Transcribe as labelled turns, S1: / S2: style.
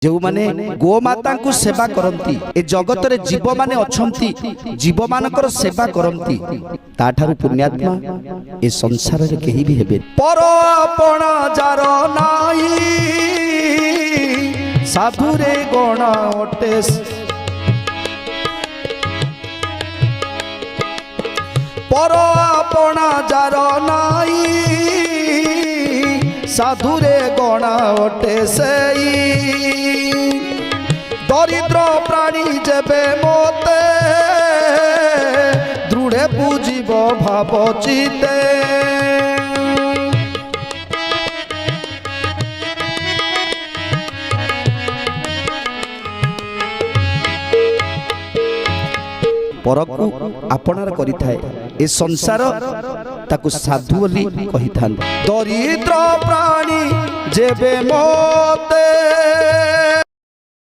S1: जो माने गोमाता को सेवा करती ए जगत रे जीव माने अछंती जीव मानकर सेवा करती ताठारु पुण्यात्मा ए संसार रे केही भी हेबे पर आपण जार नाई साधु रे गण ओटे पर आपण जार नाई साधुरे गणा ओटे सेई दरिद्र प्राणी जेबे मोते दृढ़े पूजिब भाव चिते परकु आपणार करिथाए ए संसार ताकु साधु बोली कहि थान दरिद्र प्राणी जेबे मोते